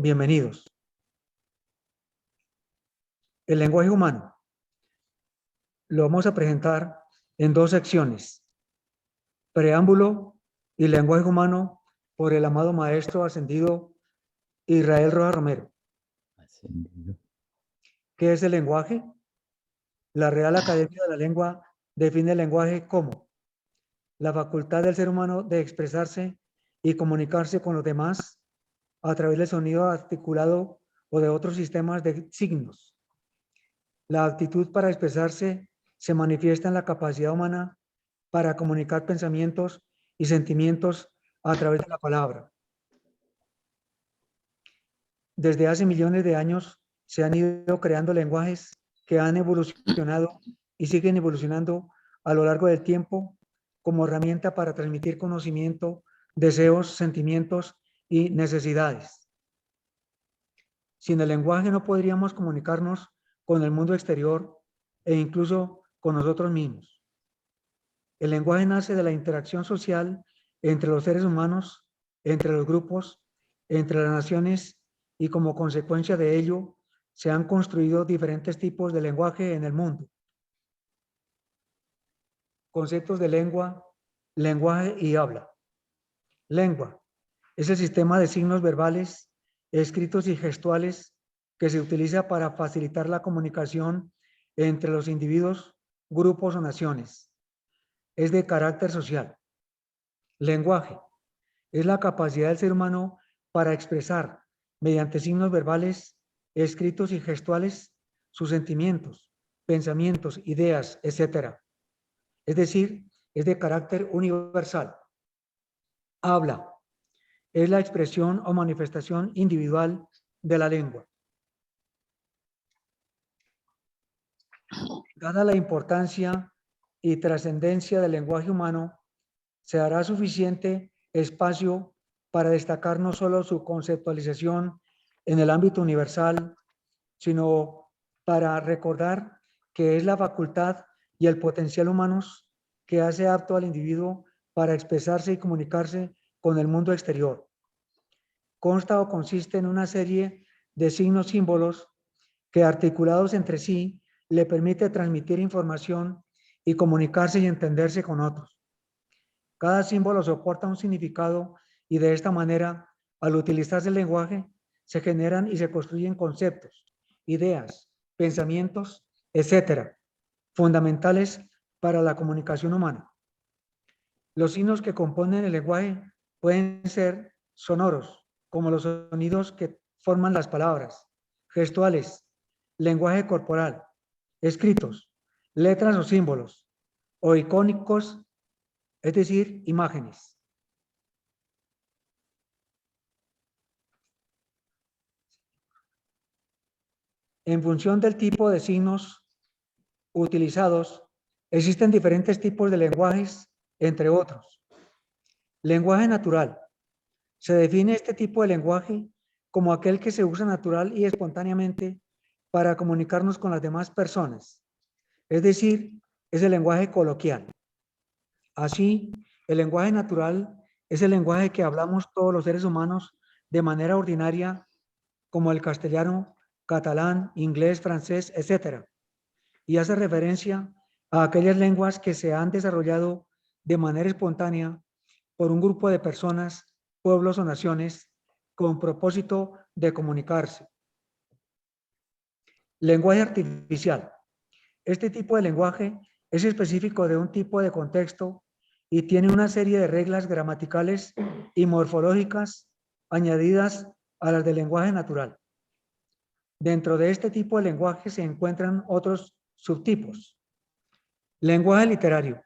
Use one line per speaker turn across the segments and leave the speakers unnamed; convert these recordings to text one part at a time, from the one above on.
Bienvenidos. El lenguaje humano lo vamos a presentar en dos secciones: preámbulo y lenguaje humano, por el amado maestro ascendido Israel Rojas Romero.
Ascendido.
¿Qué es el lenguaje? La Real Academia de la Lengua define el lenguaje como la facultad del ser humano de expresarse y comunicarse con los demás a través del sonido articulado o de otros sistemas de signos. La aptitud para expresarse se manifiesta en la capacidad humana para comunicar pensamientos y sentimientos a través de la palabra. Desde hace millones de años se han ido creando lenguajes que han evolucionado y siguen evolucionando a lo largo del tiempo como herramienta para transmitir conocimiento, deseos, sentimientos y necesidades. Sin el lenguaje no podríamos comunicarnos con el mundo exterior e incluso con nosotros mismos. El lenguaje nace de la interacción social entre los seres humanos, entre los grupos, entre las naciones, y como consecuencia de ello se han construido diferentes tipos de lenguaje en el mundo. Conceptos de lengua, lenguaje y habla. Lengua es el sistema de signos verbales, escritos y gestuales que se utiliza para facilitar la comunicación entre los individuos, grupos o naciones. Es de carácter social. Lenguaje es la capacidad del ser humano para expresar mediante signos verbales, escritos y gestuales sus sentimientos, pensamientos, ideas, etc. Es decir, es de carácter universal. Habla es la expresión o manifestación individual de la lengua. Dada la importancia y trascendencia del lenguaje humano, se dará suficiente espacio para destacar no solo su conceptualización en el ámbito universal, sino para recordar que es la facultad y el potencial humanos que hace apto al individuo para expresarse y comunicarse con el mundo exterior. Consta o consiste en una serie de signos símbolos que, articulados entre sí, le permite transmitir información y comunicarse y entenderse con otros. Cada símbolo soporta un significado y de esta manera, al utilizarse el lenguaje, se generan y se construyen conceptos, ideas, pensamientos, etcétera, fundamentales para la comunicación humana. Los signos que componen el lenguaje pueden ser sonoros, como los sonidos que forman las palabras, gestuales, lenguaje corporal, escritos, letras o símbolos, o icónicos, es decir, imágenes. En función del tipo de signos utilizados, existen diferentes tipos de lenguajes, entre otros. Lenguaje natural. Se define este tipo de lenguaje como aquel que se usa natural y espontáneamente para comunicarnos con las demás personas. Es decir, es el lenguaje coloquial. Así, el lenguaje natural es el lenguaje que hablamos todos los seres humanos de manera ordinaria, como el castellano, catalán, inglés, francés, etc. Y hace referencia a aquellas lenguas que se han desarrollado de manera espontánea por un grupo de personas, pueblos o naciones con propósito de comunicarse. Lenguaje artificial. Este tipo de lenguaje es específico de un tipo de contexto y tiene una serie de reglas gramaticales y morfológicas añadidas a las del lenguaje natural. Dentro de este tipo de lenguaje se encuentran otros subtipos. Lenguaje literario.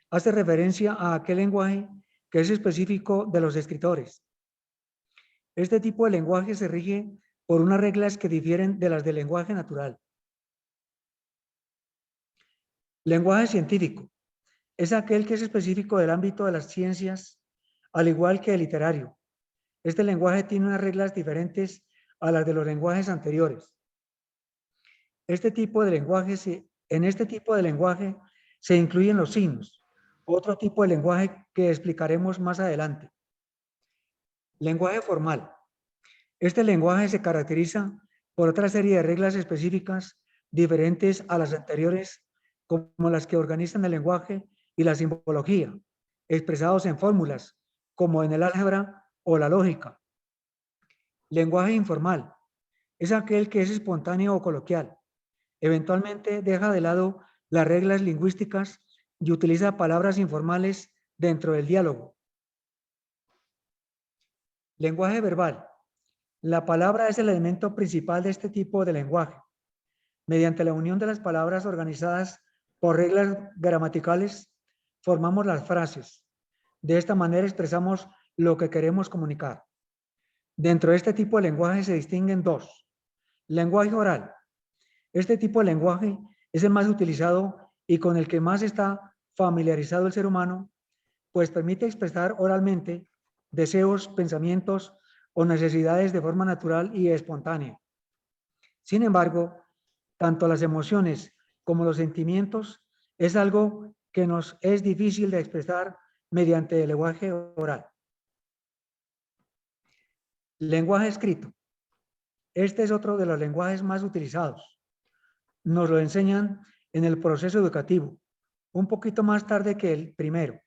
Hace referencia a aquel lenguaje que es específico de los escritores. Este tipo de lenguaje se rige por unas reglas que difieren de las del lenguaje natural. Lenguaje científico. Es aquel que es específico del ámbito de las ciencias, al igual que el literario. Este lenguaje tiene unas reglas diferentes a las de los lenguajes anteriores. En este tipo de lenguaje se incluyen los signos, otro tipo de lenguaje que explicaremos más adelante. Lenguaje formal. Este lenguaje se caracteriza por otra serie de reglas específicas diferentes a las anteriores, como las que organizan el lenguaje y la simbología, expresados en fórmulas, como en el álgebra o la lógica. Lenguaje informal es aquel que es espontáneo o coloquial. Eventualmente deja de lado las reglas lingüísticas y utiliza palabras informales dentro del diálogo. Lenguaje verbal. La palabra es el elemento principal de este tipo de lenguaje. Mediante la unión de las palabras organizadas por reglas gramaticales, formamos las frases. De esta manera expresamos lo que queremos comunicar. Dentro de este tipo de lenguaje se distinguen dos. Lenguaje oral. Este tipo de lenguaje es el más utilizado y con el que más está familiarizado el ser humano, pues permite expresar oralmente deseos, pensamientos o necesidades de forma natural y espontánea. Sin embargo, tanto las emociones como los sentimientos es algo que nos es difícil de expresar mediante el lenguaje oral. Lenguaje escrito. Este es otro de los lenguajes más utilizados. Nos lo enseñan en el proceso educativo, un poquito más tarde que el primero.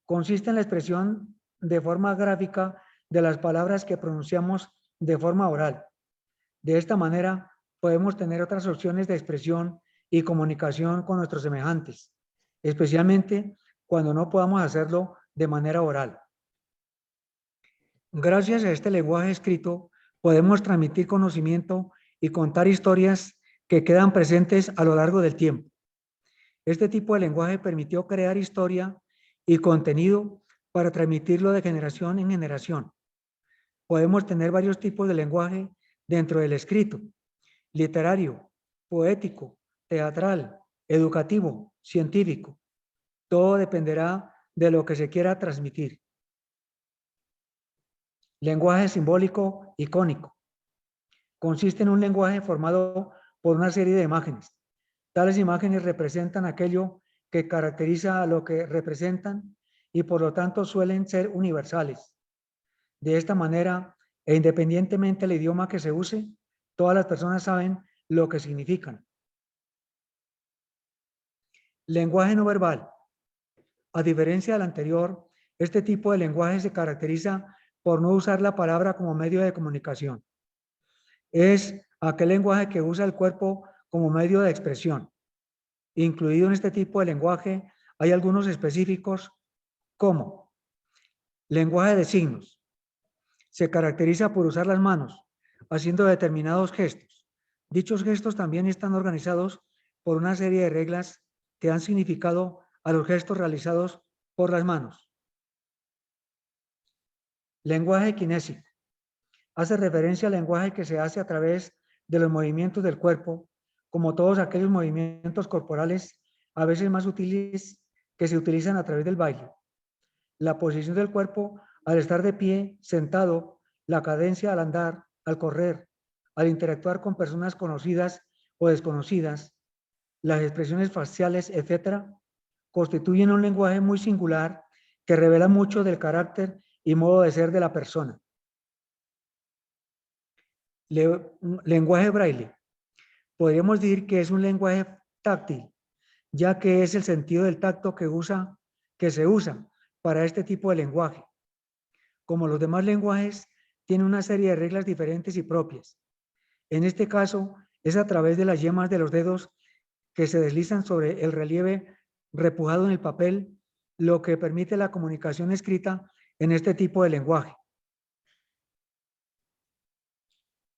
Consiste en la expresión de forma gráfica de las palabras que pronunciamos de forma oral. De esta manera, podemos tener otras opciones de expresión y comunicación con nuestros semejantes, especialmente cuando no podamos hacerlo de manera oral. Gracias a este lenguaje escrito, podemos transmitir conocimiento y contar historias que quedan presentes a lo largo del tiempo. Este tipo de lenguaje permitió crear historia y contenido para transmitirlo de generación en generación. Podemos tener varios tipos de lenguaje dentro del escrito: literario, poético, teatral, educativo, científico. Todo dependerá de lo que se quiera transmitir. Lenguaje simbólico icónico. Consiste en un lenguaje formado por una serie de imágenes. Tales imágenes representan aquello que caracteriza a lo que representan y por lo tanto suelen ser universales. De esta manera, e independientemente del idioma que se use, todas las personas saben lo que significan. Lenguaje no verbal. A diferencia del anterior, este tipo de lenguaje se caracteriza por no usar la palabra como medio de comunicación. Es aquel lenguaje que usa el cuerpo como medio de expresión. Incluido en este tipo de lenguaje hay algunos específicos como lenguaje de signos. Se caracteriza por usar las manos, haciendo determinados gestos. Dichos gestos también están organizados por una serie de reglas que dan significado a los gestos realizados por las manos. Lenguaje kinésico. Hace referencia al lenguaje que se hace a través de los movimientos del cuerpo, como todos aquellos movimientos corporales, a veces más sutiles, que se utilizan a través del baile. La posición del cuerpo al estar de pie, sentado, la cadencia al andar, al correr, al interactuar con personas conocidas o desconocidas, las expresiones faciales, etcétera, constituyen un lenguaje muy singular que revela mucho del carácter y modo de ser de la persona. Lenguaje braille. Podríamos decir que es un lenguaje táctil, ya que es el sentido del tacto que se usa para este tipo de lenguaje. Como los demás lenguajes, tiene una serie de reglas diferentes y propias. En este caso, es a través de las yemas de los dedos que se deslizan sobre el relieve repujado en el papel, lo que permite la comunicación escrita en este tipo de lenguaje.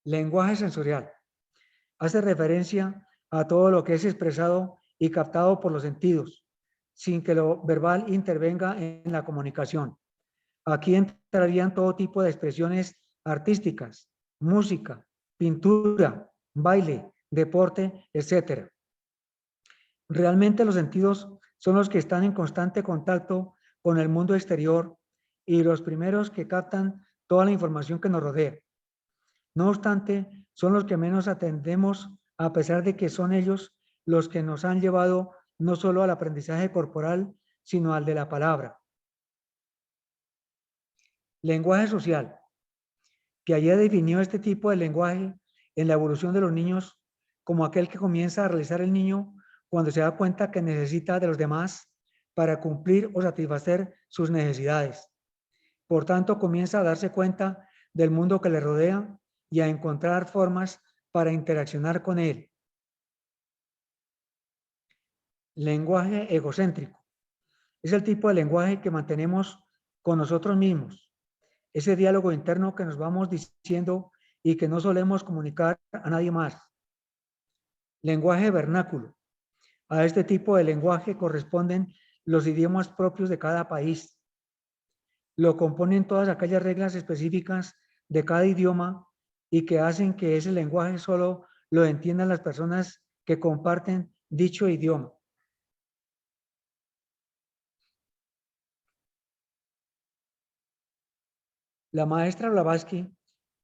Lenguaje sensorial. Hace referencia a todo lo que es expresado y captado por los sentidos, sin que lo verbal intervenga en la comunicación. Aquí entrarían todo tipo de expresiones artísticas, música, pintura, baile, deporte, etc. Realmente los sentidos son los que están en constante contacto con el mundo exterior y los primeros que captan toda la información que nos rodea. No obstante, son los que menos atendemos, a pesar de que son ellos los que nos han llevado no solo al aprendizaje corporal, sino al de la palabra. Lenguaje social. Piaget definió este tipo de lenguaje en la evolución de los niños como aquel que comienza a realizar el niño cuando se da cuenta que necesita de los demás para cumplir o satisfacer sus necesidades. Por tanto, comienza a darse cuenta del mundo que le rodea y a encontrar formas para interaccionar con él. Lenguaje egocéntrico. Es el tipo de lenguaje que mantenemos con nosotros mismos. Ese diálogo interno que nos vamos diciendo y que no solemos comunicar a nadie más. Lenguaje vernáculo. A este tipo de lenguaje corresponden los idiomas propios de cada país. Lo componen todas aquellas reglas específicas de cada idioma y que hacen que ese lenguaje solo lo entiendan las personas que comparten dicho idioma. La maestra Blavatsky,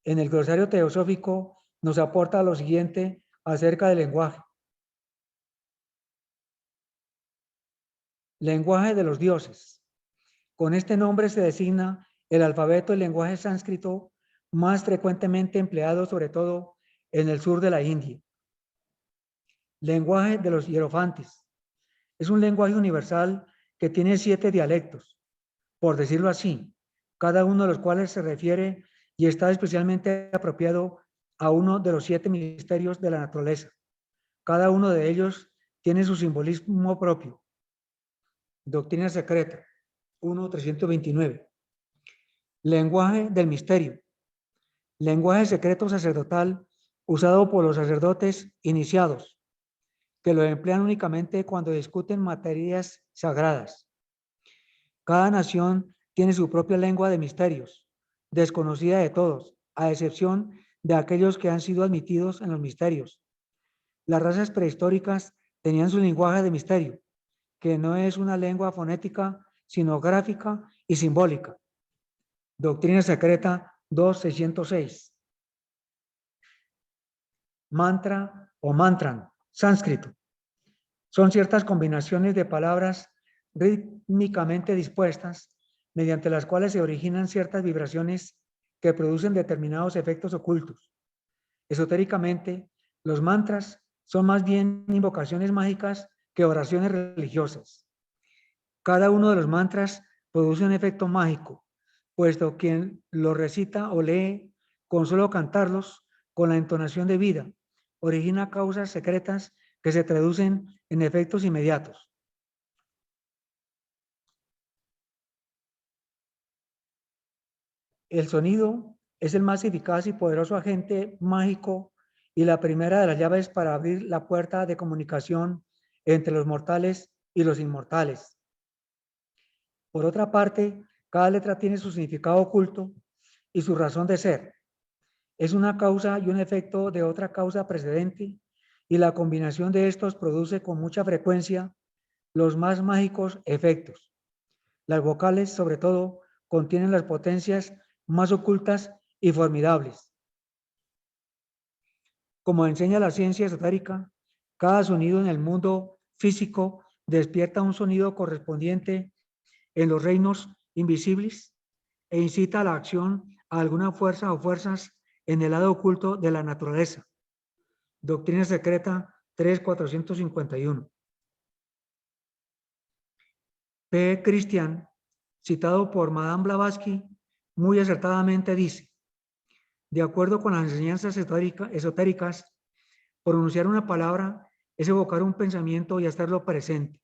en el glosario teosófico, nos aporta lo siguiente acerca del lenguaje. Lenguaje de los dioses. Con este nombre se designa el alfabeto y lenguaje sánscrito más frecuentemente empleado, sobre todo en el sur de la India. Lenguaje de los hierofantes. Es un lenguaje universal que tiene 7 dialectos, por decirlo así, cada uno de los cuales se refiere y está especialmente apropiado a uno de los 7 misterios de la naturaleza. Cada uno de ellos tiene su simbolismo propio. Doctrina secreta, 1.329. Lenguaje del misterio. Lenguaje secreto sacerdotal usado por los sacerdotes iniciados, que lo emplean únicamente cuando discuten materias sagradas. Cada nación tiene su propia lengua de misterios, desconocida de todos, a excepción de aquellos que han sido admitidos en los misterios. Las razas prehistóricas tenían su lenguaje de misterio, que no es una lengua fonética, sino gráfica y simbólica. Doctrina secreta 2.606. Mantra o mantran, sánscrito. Son ciertas combinaciones de palabras rítmicamente dispuestas, mediante las cuales se originan ciertas vibraciones que producen determinados efectos ocultos. Esotéricamente, los mantras son más bien invocaciones mágicas que oraciones religiosas. Cada uno de los mantras produce un efecto mágico, puesto que quien lo recita o lee con solo cantarlos, con la entonación de vida, origina causas secretas que se traducen en efectos inmediatos. El sonido es el más eficaz y poderoso agente mágico y la primera de las llaves para abrir la puerta de comunicación entre los mortales y los inmortales. Por otra parte, cada letra tiene su significado oculto y su razón de ser. Es una causa y un efecto de otra causa precedente, y la combinación de estos produce con mucha frecuencia los más mágicos efectos. Las vocales, sobre todo, contienen las potencias más ocultas y formidables. Como enseña la ciencia esotérica, cada sonido en el mundo físico despierta un sonido correspondiente en los reinos invisibles e incita a la acción a alguna fuerza o fuerzas en el lado oculto de la naturaleza. Doctrina secreta 3.451. P. Christian, citado por Madame Blavatsky, muy acertadamente dice: de acuerdo con las enseñanzas esotéricas, pronunciar una palabra es evocar un pensamiento y hacerlo presente.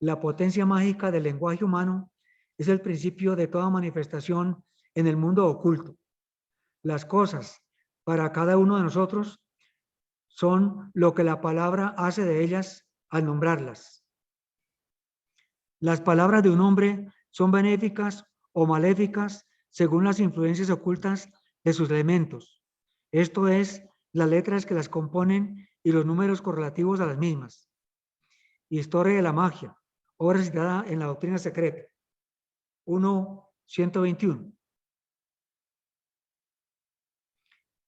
La potencia mágica del lenguaje humano es el principio de toda manifestación en el mundo oculto. Las cosas, para cada uno de nosotros, son lo que la palabra hace de ellas al nombrarlas. Las palabras de un hombre son benéficas o maléficas según las influencias ocultas de sus elementos, esto es, las letras que las componen y los números correlativos a las mismas. Historia de la magia, obra citada en la Doctrina Secreta, 1.121.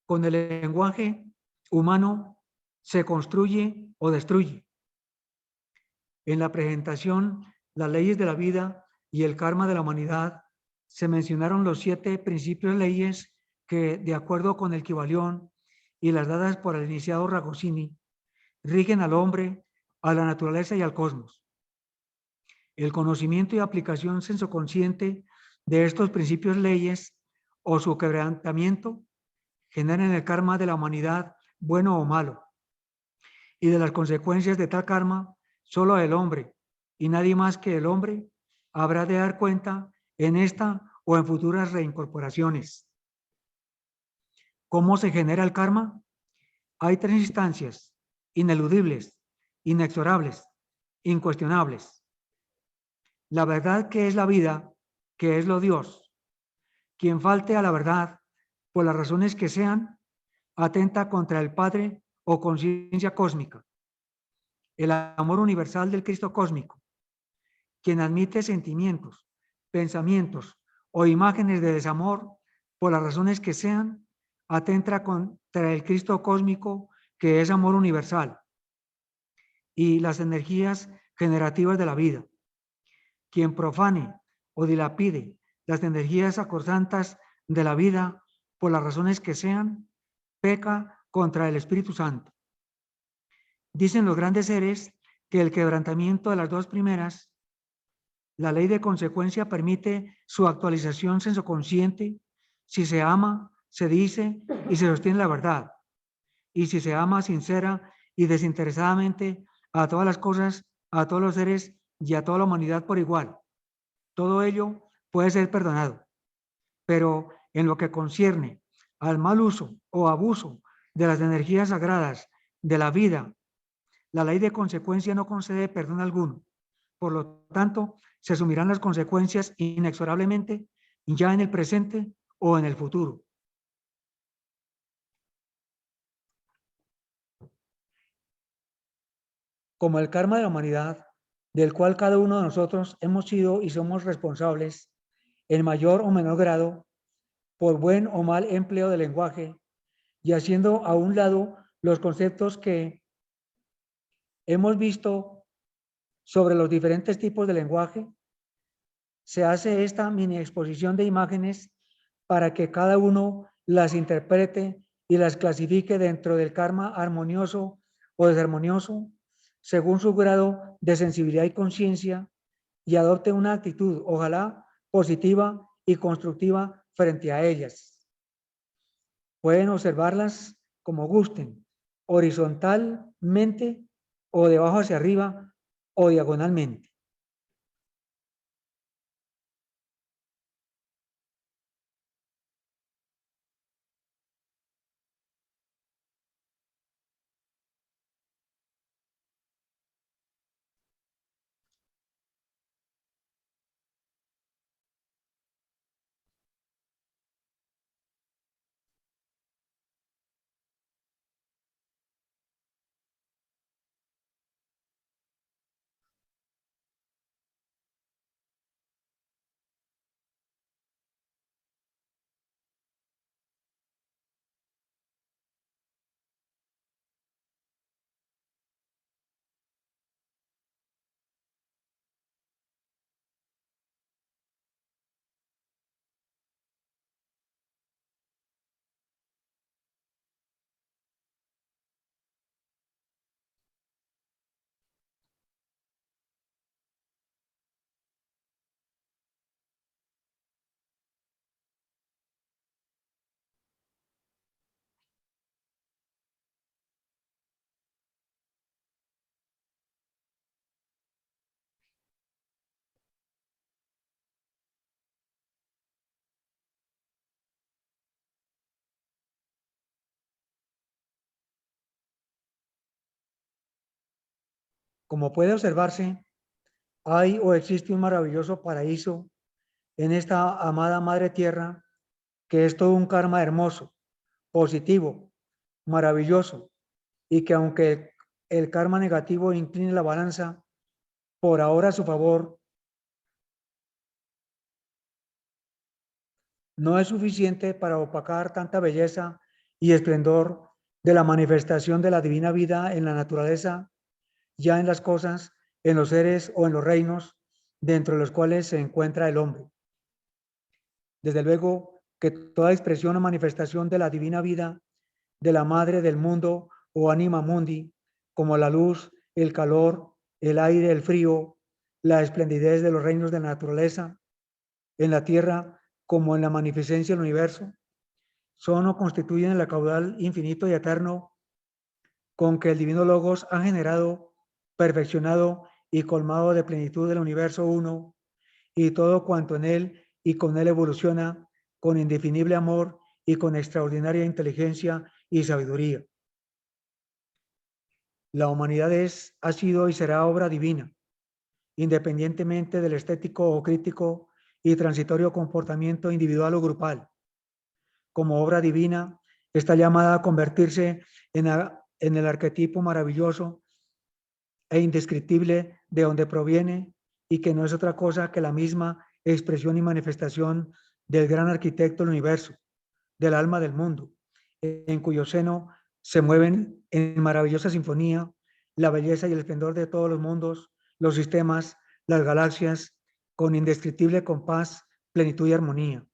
Con el lenguaje humano se construye o destruye. En la presentación, las leyes de la vida y el karma de la humanidad, se mencionaron los 7 principios leyes que, de acuerdo con el Kybalión y las dadas por el iniciado Ragosini, rigen al hombre, a la naturaleza y al cosmos. El conocimiento y aplicación sensoconsciente de estos principios leyes o su quebrantamiento generan el karma de la humanidad, bueno o malo, y de las consecuencias de tal karma, solo el hombre y nadie más que el hombre habrá de dar cuenta en esta o en futuras reincorporaciones. ¿Cómo se genera el karma? Hay tres instancias ineludibles, inexorables, incuestionables. La verdad, que es la vida, que es lo Dios. Quien falte a la verdad, por las razones que sean, atenta contra el Padre o conciencia cósmica, el amor universal del Cristo cósmico. Quien admite sentimientos, pensamientos o imágenes de desamor, por las razones que sean, atenta contra el Cristo cósmico, que es amor universal, y las energías generativas de la vida. Quien profane o dilapide las energías sacrosantas de la vida, por las razones que sean, peca contra el Espíritu Santo. Dicen los grandes seres que el quebrantamiento de las dos primeras, la ley de consecuencia, permite su actualización sensoconsciente si se ama, se dice y se sostiene la verdad, y si se ama sincera y desinteresadamente a todas las cosas, a todos los seres y a toda la humanidad por igual. Todo ello puede ser perdonado, pero en lo que concierne al mal uso o abuso de las energías sagradas de la vida, la ley de consecuencia no concede perdón alguno. Por lo tanto, se asumirán las consecuencias inexorablemente ya en el presente o en el futuro. Como el karma de la humanidad, del cual cada uno de nosotros hemos sido y somos responsables, en mayor o menor grado, por buen o mal empleo del lenguaje, y haciendo a un lado los conceptos que hemos visto sobre los diferentes tipos de lenguaje, se hace esta mini exposición de imágenes para que cada uno las interprete y las clasifique dentro del karma armonioso o desarmonioso, según su grado de sensibilidad y conciencia, y adopte una actitud, ojalá positiva y constructiva, frente a ellas. Pueden observarlas como gusten, horizontalmente o de abajo hacia arriba o diagonalmente. Como puede observarse, hay o existe un maravilloso paraíso en esta amada Madre Tierra, que es todo un karma hermoso, positivo, maravilloso, y que aunque el karma negativo incline la balanza por ahora a su favor, no es suficiente para opacar tanta belleza y esplendor de la manifestación de la divina vida en la naturaleza, ya en las cosas, en los seres o en los reinos dentro de los cuales se encuentra el hombre. Desde luego que toda expresión o manifestación de la divina vida, de la madre del mundo o anima mundi, como la luz, el calor, el aire, el frío, la esplendidez de los reinos de la naturaleza, en la tierra como en la magnificencia del universo, son o constituyen el caudal infinito y eterno con que el divino Logos ha generado, perfeccionado y colmado de plenitud del universo uno y todo cuanto en él y con él evoluciona con indefinible amor y con extraordinaria inteligencia y sabiduría. La humanidad es, ha sido y será obra divina, independientemente del estético o crítico y transitorio comportamiento individual o grupal. Como obra divina, está llamada a convertirse en el arquetipo maravilloso e indescriptible de donde proviene y que no es otra cosa que la misma expresión y manifestación del gran arquitecto del universo, del alma del mundo, en cuyo seno se mueven en maravillosa sinfonía la belleza y el esplendor de todos los mundos, los sistemas, las galaxias, con indescriptible compás, plenitud y armonía.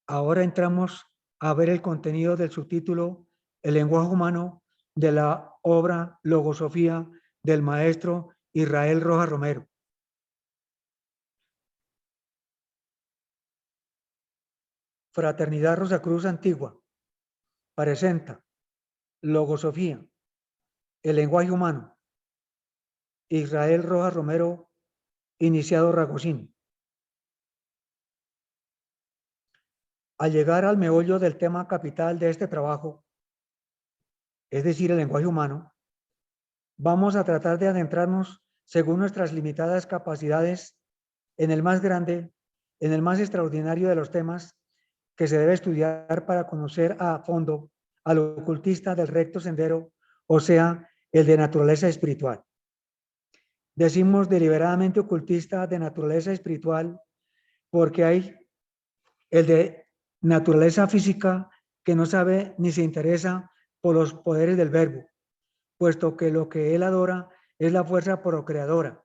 Ahora entramos a ver el contenido del subtítulo El lenguaje humano de la obra Logosofía del maestro Israel Rojas Romero. Fraternidad Rosacruz Antigua presenta Logosofía, el lenguaje humano. Israel Rojas Romero, iniciado Ragosín. Al llegar al meollo del tema capital de este trabajo, es decir, el lenguaje humano, vamos a tratar de adentrarnos según nuestras limitadas capacidades en el más grande, en el más extraordinario de los temas que se debe estudiar para conocer a fondo al ocultista del recto sendero, o sea, el de naturaleza espiritual. Decimos deliberadamente ocultista de naturaleza espiritual porque hay el de naturaleza física que no sabe ni se interesa por los poderes del verbo, puesto que lo que él adora es la fuerza procreadora,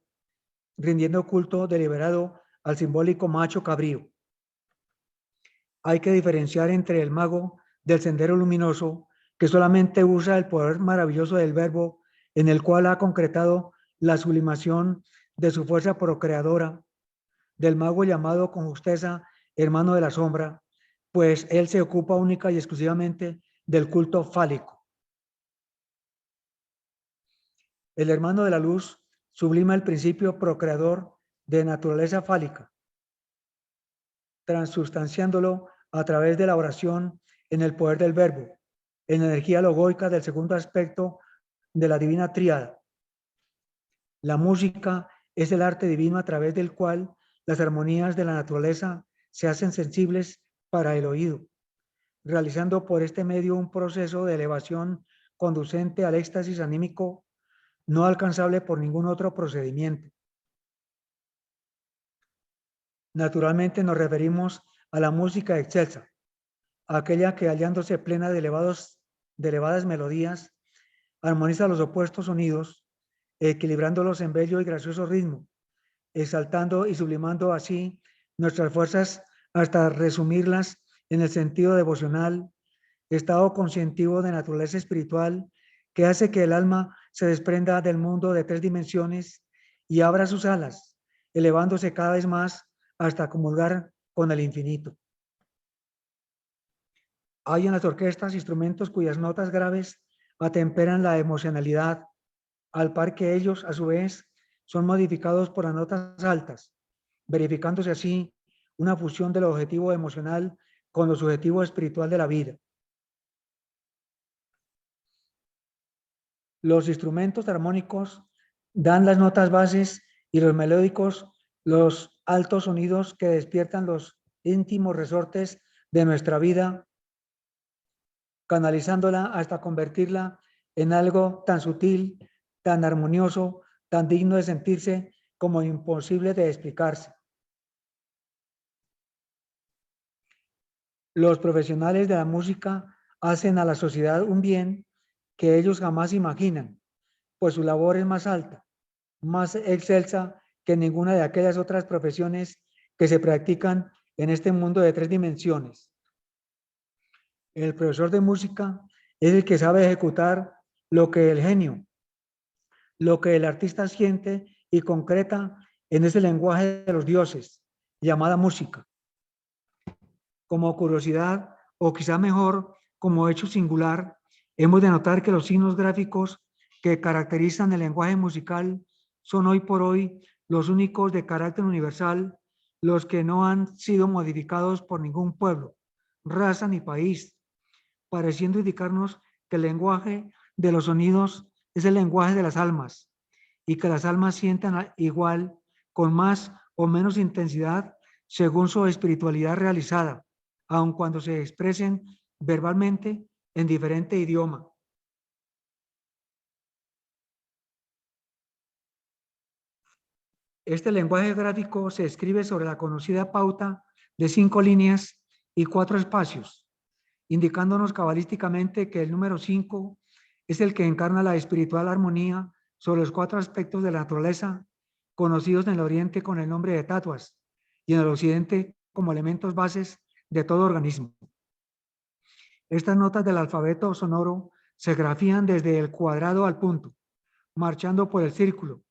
rindiendo culto deliberado al simbólico macho cabrío. Hay que diferenciar entre el mago del sendero luminoso, que solamente usa el poder maravilloso del verbo en el cual ha concretado la sublimación de su fuerza procreadora, del mago llamado con justeza hermano de la sombra, pues él se ocupa única y exclusivamente del culto fálico. El hermano de la luz sublima el principio procreador de naturaleza fálica, transustanciándolo a través de la oración en el poder del verbo, en la energía logoica del segundo aspecto de la divina tríada. La música es el arte divino a través del cual las armonías de la naturaleza se hacen sensibles para el oído, realizando por este medio un proceso de elevación conducente al éxtasis anímico no alcanzable por ningún otro procedimiento. Naturalmente nos referimos a la música excelsa, aquella que hallándose plena de elevadas melodías, armoniza los opuestos sonidos, equilibrándolos en bello y gracioso ritmo, exaltando y sublimando así nuestras fuerzas hasta resumirlas en el sentido devocional, estado conscientivo de naturaleza espiritual que hace que el alma se desprenda del mundo de tres dimensiones y abra sus alas, elevándose cada vez más hasta comulgar con el infinito. Hay en las orquestas instrumentos cuyas notas graves atemperan la emocionalidad, al par que ellos, a su vez, son modificados por las notas altas, verificándose así una fusión del objetivo emocional con lo subjetivo espiritual de la vida. Los instrumentos armónicos dan las notas bases y los melódicos los altos sonidos que despiertan los íntimos resortes de nuestra vida, canalizándola hasta convertirla en algo tan sutil, tan armonioso, tan digno de sentirse como imposible de explicarse. Los profesionales de la música hacen a la sociedad un bien que ellos jamás imaginan, pues su labor es más alta, más excelsa que ninguna de aquellas otras profesiones que se practican en este mundo de 3 dimensiones. El profesor de música es el que sabe ejecutar lo que el genio, lo que el artista siente y concreta en ese lenguaje de los dioses, llamada música. Como curiosidad, o quizá mejor, como hecho singular, hemos de notar que los signos gráficos que caracterizan el lenguaje musical son hoy por hoy los únicos de carácter universal, los que no han sido modificados por ningún pueblo, raza ni país, pareciendo indicarnos que el lenguaje de los sonidos es el lenguaje de las almas y que las almas sientan igual, con más o menos intensidad, según su espiritualidad realizada, aun cuando se expresen verbalmente en diferente idioma. Este lenguaje gráfico se escribe sobre la conocida pauta de 5 líneas y 4 espacios, indicándonos cabalísticamente que el número 5 es el que encarna la espiritual armonía sobre los 4 aspectos de la naturaleza, conocidos en el Oriente con el nombre de tatuas y en el Occidente como elementos bases de todo organismo. Estas notas del alfabeto sonoro se grafían desde el cuadrado al punto, marchando por el círculo,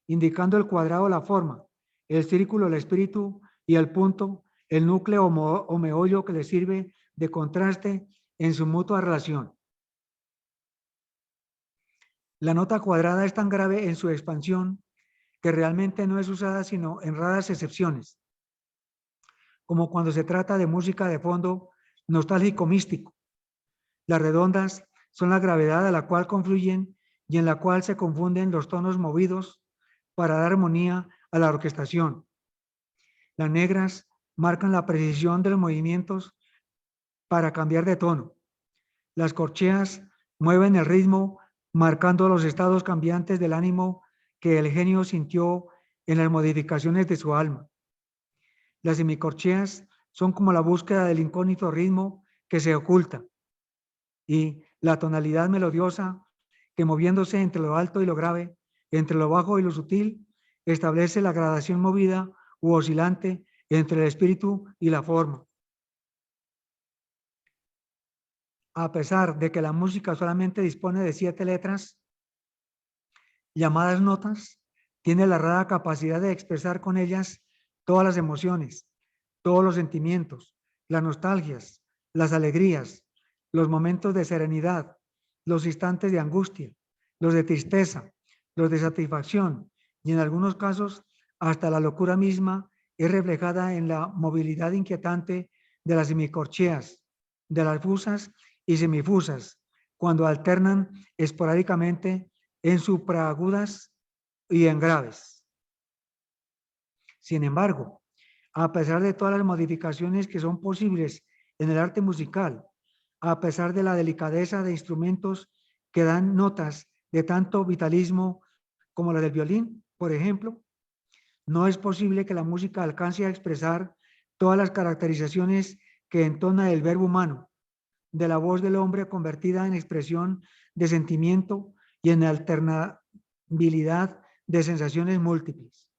indicando el cuadrado la forma, el círculo el espíritu y el punto el núcleo o meollo que le sirve de contraste en su mutua relación. La nota cuadrada es tan grave en su expansión que realmente no es usada sino en raras excepciones, como cuando se trata de música de fondo nostálgico místico. Las redondas son la gravedad a la cual confluyen y en la cual se confunden los tonos movidos para dar armonía a la orquestación. Las negras marcan la precisión de los movimientos para cambiar de tono. Las corcheas mueven el ritmo, marcando los estados cambiantes del ánimo que el genio sintió en las modificaciones de su alma. Las semicorcheas son como la búsqueda del incógnito ritmo que se oculta, y la tonalidad melodiosa que, moviéndose entre lo alto y lo grave, entre lo bajo y lo sutil, establece la gradación movida u oscilante entre el espíritu y la forma. A pesar de que la música solamente dispone de 7 letras, llamadas notas, tiene la rara capacidad de expresar con ellas todas las emociones, todos los sentimientos, las nostalgias, las alegrías, los momentos de serenidad, los instantes de angustia, los de tristeza, los de satisfacción y en algunos casos hasta la locura misma es reflejada en la movilidad inquietante de las semicorcheas, de las fusas y semifusas, cuando alternan esporádicamente en supraagudas y en graves. Sin embargo, a pesar de todas las modificaciones que son posibles en el arte musical, a pesar de la delicadeza de instrumentos que dan notas de tanto vitalismo como la del violín, por ejemplo, no es posible que la música alcance a expresar todas las caracterizaciones que entona el verbo humano, de la voz del hombre convertida en expresión de sentimiento y en alternabilidad de sensaciones múltiples.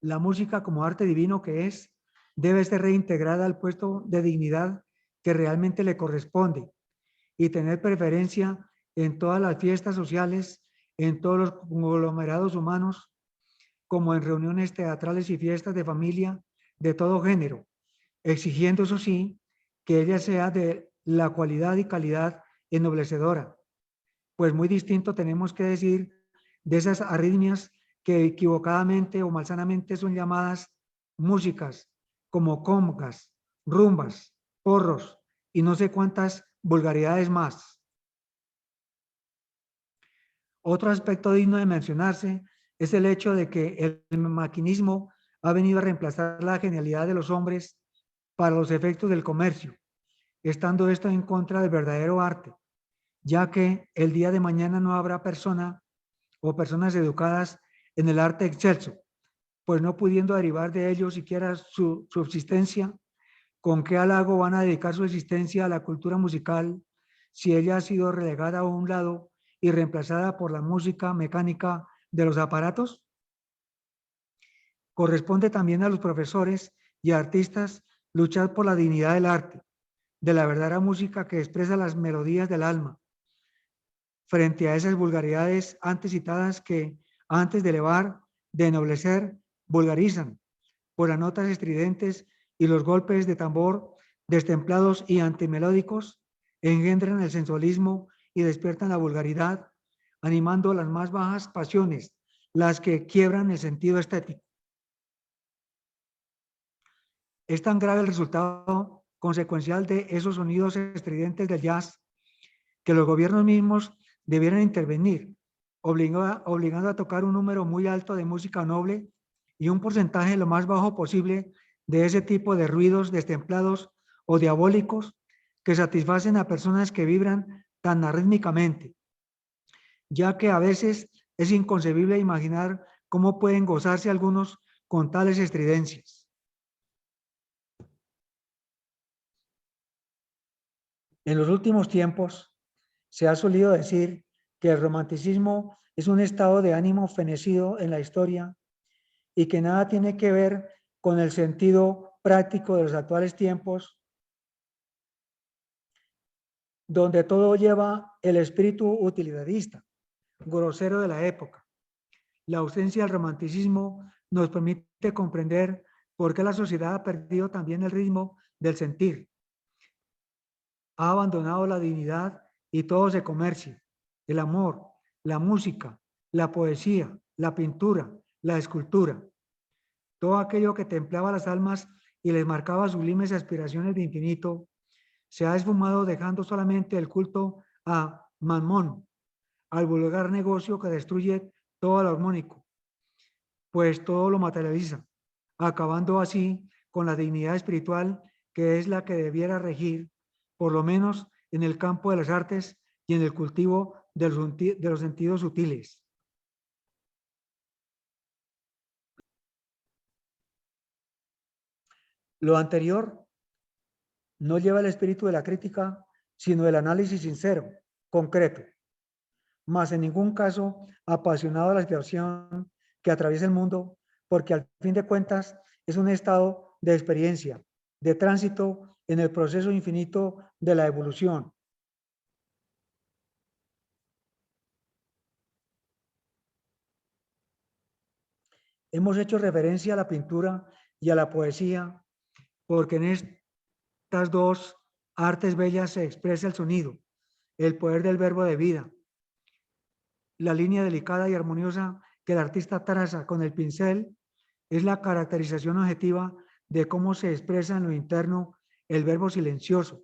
La música como arte divino que es, debe ser reintegrada al puesto de dignidad que realmente le corresponde y tener preferencia en todas las fiestas sociales, en todos los conglomerados humanos, como en reuniones teatrales y fiestas de familia de todo género, exigiendo, eso sí, que ella sea de la cualidad y calidad ennoblecedora, pues muy distinto tenemos que decir de esas arritmias que equivocadamente o malsanamente son llamadas músicas, como congas, rumbas, porros y no sé cuántas vulgaridades más. Otro aspecto digno de mencionarse es el hecho de que el maquinismo ha venido a reemplazar la genialidad de los hombres para los efectos del comercio, estando esto en contra del verdadero arte, ya que el día de mañana no habrá persona o personas educadas en el arte excelso, pues no pudiendo derivar de ello siquiera su subsistencia, ¿con qué halago van a dedicar su existencia a la cultura musical si ella ha sido relegada a un lado y reemplazada por la música mecánica de los aparatos? Corresponde también a los profesores y artistas luchar por la dignidad del arte, de la verdadera música que expresa las melodías del alma, frente a esas vulgaridades antes citadas que, antes de elevar, de ennoblecer, vulgarizan, por las notas estridentes y los golpes de tambor destemplados y antimelódicos, engendran el sensualismo y despiertan la vulgaridad, animando las más bajas pasiones, las que quiebran el sentido estético. Es tan grave el resultado consecuencial de esos sonidos estridentes del jazz que los gobiernos mismos debieran intervenir, obligando a tocar un número muy alto de música noble y un porcentaje lo más bajo posible de ese tipo de ruidos destemplados o diabólicos que satisfacen a personas que vibran tan arrítmicamente, ya que a veces es inconcebible imaginar cómo pueden gozarse algunos con tales estridencias. En los últimos tiempos se ha solido decir que el romanticismo es un estado de ánimo fenecido en la historia y que nada tiene que ver con el sentido práctico de los actuales tiempos, donde todo lleva el espíritu utilitarista, grosero de la época. La ausencia del romanticismo nos permite comprender por qué la sociedad ha perdido también el ritmo del sentir, ha abandonado la dignidad y todo se comercia. El amor, la música, la poesía, la pintura, la escultura, todo aquello que templaba las almas y les marcaba sublimes aspiraciones de infinito, se ha esfumado dejando solamente el culto a Mammón, al vulgar negocio que destruye todo lo armónico, pues todo lo materializa, acabando así con la dignidad espiritual que es la que debiera regir, por lo menos en el campo de las artes y en el cultivo de los sentidos sutiles. Lo anterior no lleva el espíritu de la crítica, sino del análisis sincero, concreto, mas en ningún caso apasionado de la situación que atraviesa el mundo, porque al fin de cuentas es un estado de experiencia, de tránsito en el proceso infinito de la evolución. Hemos hecho referencia a la pintura y a la poesía, porque en estas dos artes bellas se expresa el sonido, el poder del verbo de vida, la línea delicada y armoniosa que el artista traza con el pincel es la caracterización objetiva de cómo se expresa en lo interno el verbo silencioso,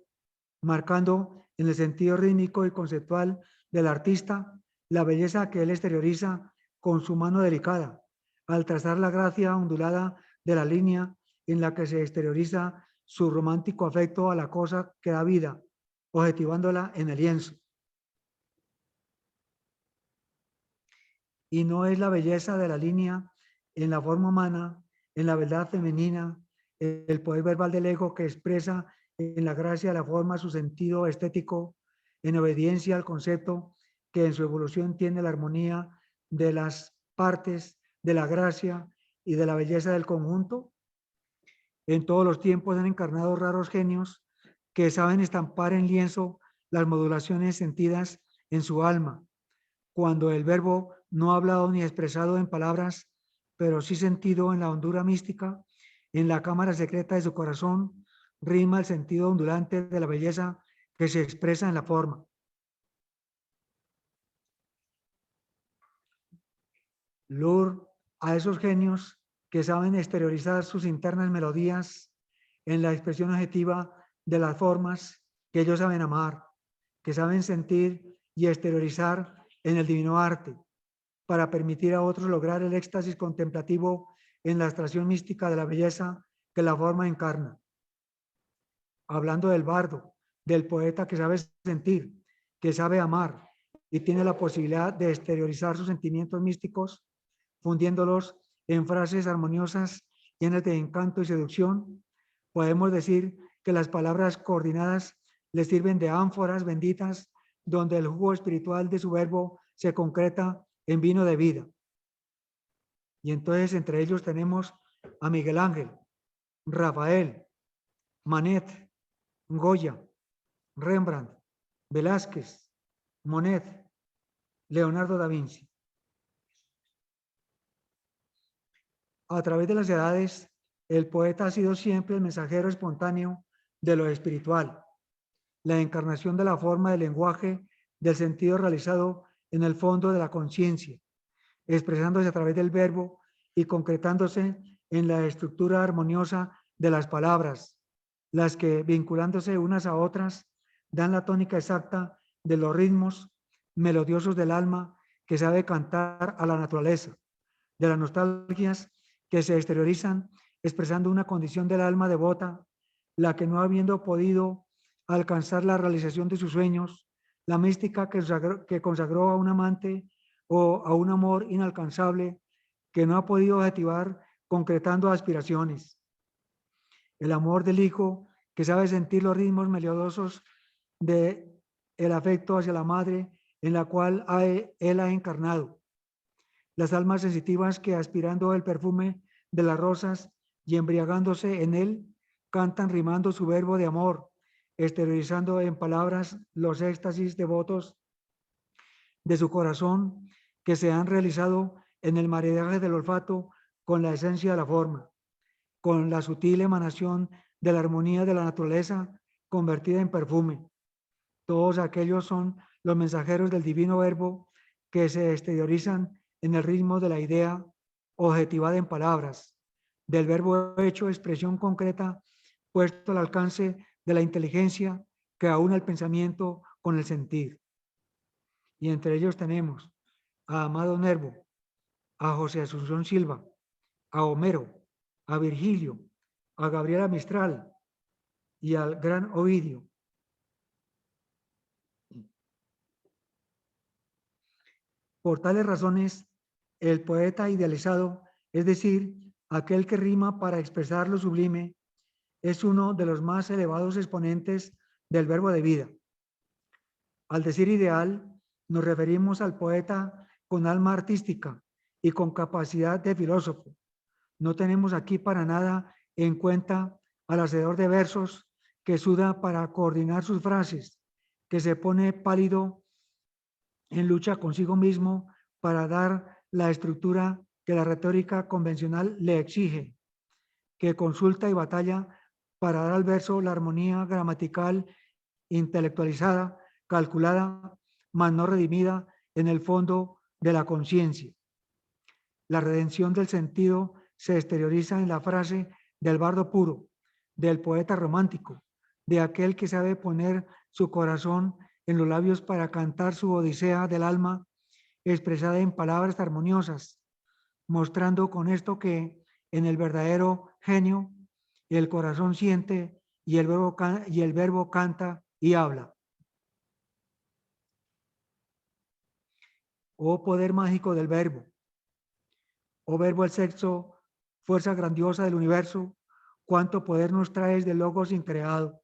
marcando en el sentido rítmico y conceptual del artista la belleza que él exterioriza con su mano delicada, al trazar la gracia ondulada de la línea en la que se exterioriza su romántico afecto a la cosa que da vida, objetivándola en el lienzo. Y no es la belleza de la línea en la forma humana, en la verdad femenina, el poder verbal del ego que expresa en la gracia de la forma su sentido estético, en obediencia al concepto que en su evolución tiene la armonía de las partes, de la gracia y de la belleza del conjunto. En todos los tiempos han encarnado raros genios que saben estampar en lienzo las modulaciones sentidas en su alma, cuando el verbo no hablado ni expresado en palabras, pero sí sentido en la hondura mística, en la cámara secreta de su corazón, rima el sentido ondulante de la belleza que se expresa en la forma. Lur a esos genios que saben exteriorizar sus internas melodías en la expresión objetiva de las formas que ellos saben amar, que saben sentir y exteriorizar en el divino arte, para permitir a otros lograr el éxtasis contemplativo en la abstracción mística de la belleza que la forma encarna. Hablando del bardo, del poeta que sabe sentir, que sabe amar y tiene la posibilidad de exteriorizar sus sentimientos místicos, fundiéndolos en frases armoniosas llenas de encanto y seducción, podemos decir que las palabras coordinadas le sirven de ánforas benditas donde el jugo espiritual de su verbo se concreta en vino de vida. Y entonces entre ellos tenemos a Miguel Ángel, Rafael, Manet, Goya, Rembrandt, Velázquez, Monet, Leonardo da Vinci. A través de las edades, el poeta ha sido siempre el mensajero espontáneo de lo espiritual, la encarnación de la forma del lenguaje, del sentido realizado en el fondo de la conciencia, expresándose a través del verbo y concretándose en la estructura armoniosa de las palabras, las que, vinculándose unas a otras, dan la tónica exacta de los ritmos melodiosos del alma que sabe cantar a la naturaleza, de las nostalgias que se exteriorizan expresando una condición del alma devota, la que no habiendo podido alcanzar la realización de sus sueños, la mística que consagró a un amante o a un amor inalcanzable que no ha podido objetivar concretando aspiraciones. El amor del hijo que sabe sentir los ritmos melodiosos de el afecto hacia la madre en la cual él ha encarnado. Las almas sensitivas que aspirando el perfume de las rosas y embriagándose en él, cantan rimando su verbo de amor, exteriorizando en palabras los éxtasis devotos de su corazón que se han realizado en el maridaje del olfato con la esencia de la forma, con la sutil emanación de la armonía de la naturaleza convertida en perfume. Todos aquellos son los mensajeros del divino verbo que se exteriorizan en el ritmo de la idea objetivada en palabras, del verbo hecho expresión concreta puesto al alcance de la inteligencia que aúna el pensamiento con el sentir. Y entre ellos tenemos a Amado Nervo, a José Asunción Silva, a Homero, a Virgilio, a Gabriela Mistral y al gran Ovidio. Por tales razones, el poeta idealizado, es decir, aquel que rima para expresar lo sublime, es uno de los más elevados exponentes del verbo de vida. Al decir ideal, nos referimos al poeta con alma artística y con capacidad de filósofo. No tenemos aquí para nada en cuenta al hacedor de versos que suda para coordinar sus frases, que se pone pálido en lucha consigo mismo para dar la estructura que la retórica convencional le exige, que consulta y batalla para dar al verso la armonía gramatical intelectualizada, calculada, mas no redimida en el fondo de la conciencia. La redención del sentido se exterioriza en la frase del bardo puro, del poeta romántico, de aquel que sabe poner su corazón en los labios para cantar su odisea del alma, expresada en palabras armoniosas, mostrando con esto que en el verdadero genio el corazón siente y el verbo canta y habla. Oh poder mágico del verbo, oh verbo el sexo, fuerza grandiosa del universo, cuánto poder nos traes del logos increado.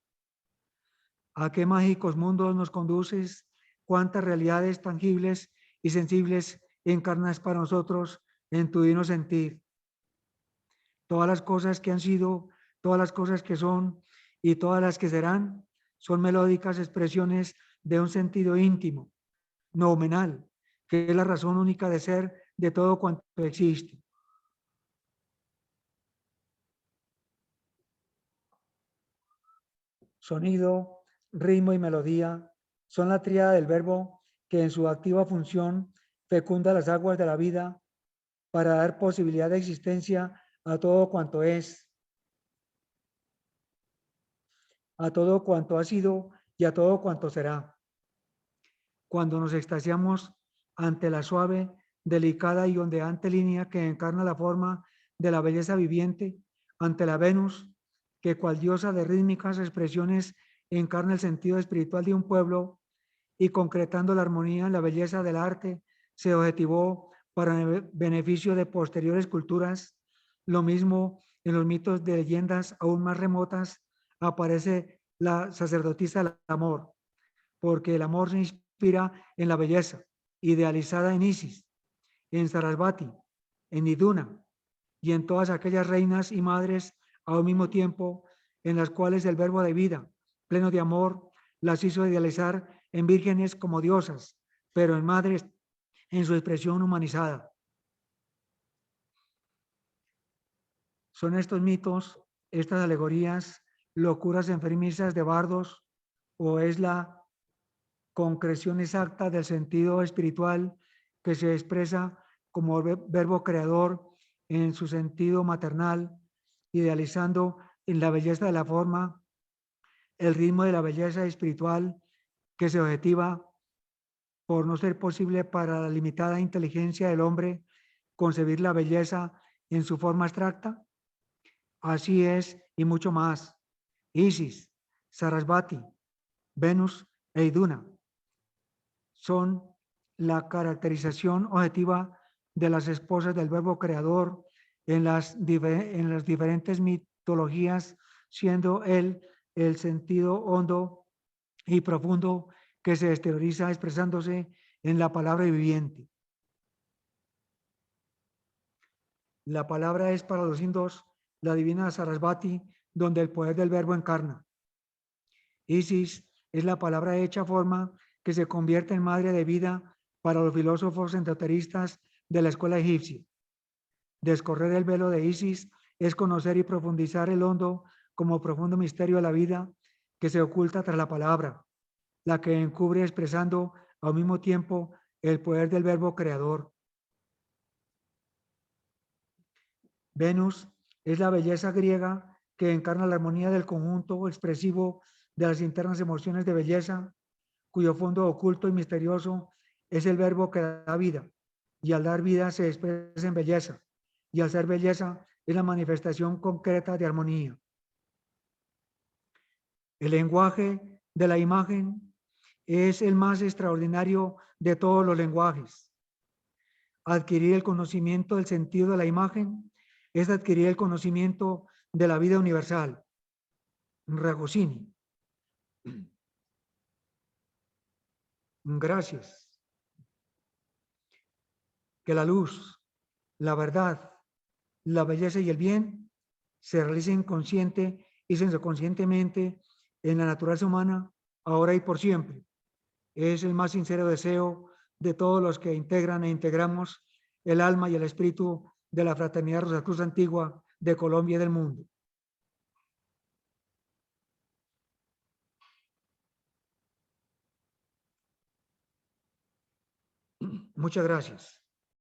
¿A qué mágicos mundos nos conduces? ¿Cuántas realidades tangibles y sensibles encarnas para nosotros en tu divino sentir? Todas las cosas que han sido, todas las cosas que son y todas las que serán son melódicas expresiones de un sentido íntimo, noumenal, que es la razón única de ser de todo cuanto existe. Sonido, ritmo y melodía son la tríada del verbo que en su activa función fecunda las aguas de la vida para dar posibilidad de existencia a todo cuanto es, a todo cuanto ha sido y a todo cuanto será. Cuando nos extasiamos ante la suave, delicada y ondeante línea que encarna la forma de la belleza viviente, ante la Venus, que cual diosa de rítmicas expresiones encarna el sentido espiritual de un pueblo y concretando la armonía en la belleza del arte, se objetivó para el beneficio de posteriores culturas. Lo mismo en los mitos de leyendas aún más remotas aparece la sacerdotisa del amor, porque el amor se inspira en la belleza, idealizada en Isis, en Sarasvati, en Iduna, y en todas aquellas reinas y madres a un mismo tiempo, en las cuales el verbo de vida, pleno de amor, las hizo idealizar en vírgenes como diosas, pero en madres en su expresión humanizada. Son estos mitos, estas alegorías, locuras enfermizas de bardos, o es la concreción exacta del sentido espiritual que se expresa como verbo creador en su sentido maternal, idealizando en la belleza de la forma el ritmo de la belleza espiritual que se objetiva por no ser posible para la limitada inteligencia del hombre concebir la belleza en su forma abstracta. Así es, y mucho más. Isis, Sarasvati, Venus e Iduna son la caracterización objetiva de las esposas del verbo creador en las diferentes mitologías, siendo él el sentido hondo y profundo que se exterioriza expresándose en la palabra viviente. La palabra es para los indios la divina Sarasvati, donde el poder del verbo encarna. Isis es la palabra hecha forma que se convierte en madre de vida para los filósofos enteristas de la escuela egipcia. Descorrer el velo de Isis es conocer y profundizar el hondo como profundo misterio de la vida que se oculta tras la palabra, la que encubre expresando al mismo tiempo el poder del verbo creador. Venus es la belleza griega que encarna la armonía del conjunto expresivo de las internas emociones de belleza, cuyo fondo oculto y misterioso es el verbo que da vida, y al dar vida se expresa en belleza, y al ser belleza es la manifestación concreta de armonía. El lenguaje de la imagen es el más extraordinario de todos los lenguajes. Adquirir el conocimiento del sentido de la imagen es adquirir el conocimiento de la vida universal. Ragosini. Gracias. Que la luz, la verdad, la belleza y el bien se realicen consciente y conscientemente en la naturaleza humana, ahora y por siempre. Es el más sincero deseo de todos los que integran e integramos el alma y el espíritu de la Fraternidad Rosacruz Antigua de Colombia y del mundo. Muchas gracias.